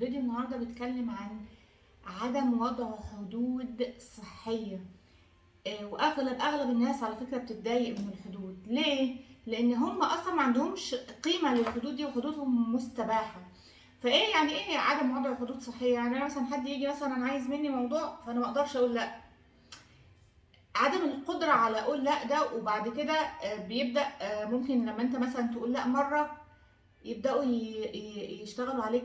فيديو النهارده بيتكلم عن عدم وضع حدود صحية. واغلب الناس على فكرة بتتضايق من الحدود. ليه؟ لان هم اصلا ما عندهمش قيمة للحدود دي، وحدودهم مستباحة. فايه يعني ايه عدم وضع حدود صحية؟ يعني انا مثلا حد يجي مثلا عايز مني موضوع، فانا ما اقدرش اقول لا. عدم القدرة على اقول لا ده، وبعد كده بيبدأ ممكن لما انت مثلا تقول لا مرة، يبدأوا يشتغلوا عليك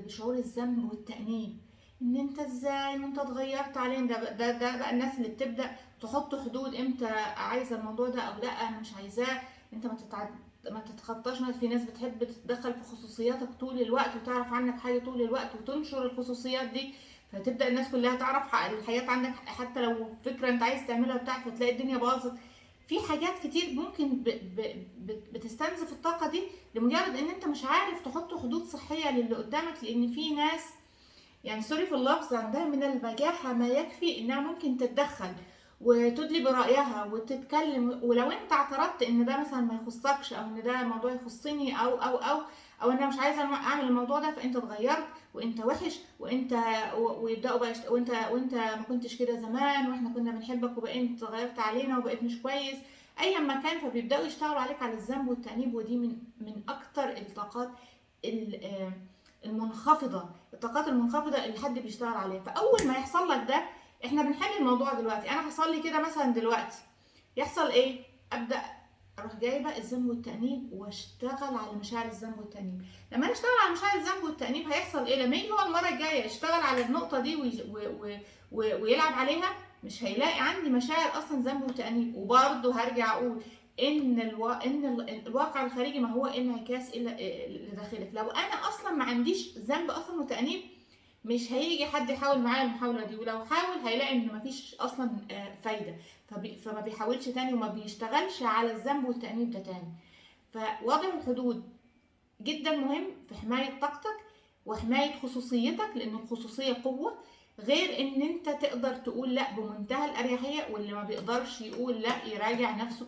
بشعور الذنب والتأنيب. ان انت ازاي وانت اتغيرت علينا. ده بقى الناس اللي بتبدأ تحط حدود، امتى عايزة الموضوع ده او لا انا مش عايزاه. انت ما تتخطاش. في ناس بتحب تتدخل في خصوصياتك طول الوقت، وتعرف عنك حاجة طول الوقت وتنشر الخصوصيات دي. فتبدأ الناس كلها تعرف الحياة عندك، حتى لو فكرة انت عايز تعملها بتاع، فتلاقي الدنيا باظت. في حاجات كتير ممكن بتستنزف الطاقة دي، لمجرد ان انت مش عارف تحط حدود صحية للي قدامك. لان في ناس، يعني سوري في اللفظ، عندها من البجاحة ما يكفي انها ممكن تتدخل وتدلي برأيها وتتكلم. ولو انت اعترضت ان ده مثلا ما يخصكش، او ان ده موضوع يخصني، او انا مش عايزه اعمل الموضوع ده، فانت اتغيرت وانت وحش وانت ويبداوا بقى وانت ما كنتش كده زمان، واحنا كنا بنحبك وبقيت اتغيرت علينا وبقيت مش كويس. ايا ما كان، فبيبداوا يشتغلوا عليك على الذنب والتأنيب. ودي من اكتر الطاقات المنخفضه، الطاقات المنخفضه اللي حد بيشتغل عليها. فاول ما يحصل لك ده، احنا بنحل الموضوع دلوقتي. انا حصل لي كده مثلا دلوقتي، يحصل ايه؟ ابدا اروح جايبه الذنب والتأنيب واشتغل على مشاعر الذنب والتأنيب. لما انا اشتغل على مشاعر الذنب والتأنيب، هيحصل ايه؟ لما يجي هو المره الجايه يشتغل على النقطه دي ويلعب عليها، مش هيلاقي عندي مشاعر اصلا ذنب وتأنيب. وبرضه هرجع اقول ان الواقع الخارجي ما هو انعكاس الا لداخلك. لو انا اصلا ما عنديش ذنب اصلا وتأنيب، مش هيجي حد يحاول معايا المحاولة دي. ولو حاول هيلاقي ان مفيش اصلا فايدة، فما بيحاولش تاني وما بيشتغلش على الذنب والتأنيب ده تاني. فوضع الحدود جدا مهم في حماية طاقتك وحماية خصوصيتك، لان الخصوصية قوة. غير ان انت تقدر تقول لا بمنتهى الاريحية، واللي ما بيقدرش يقول لا يراجع نفسه.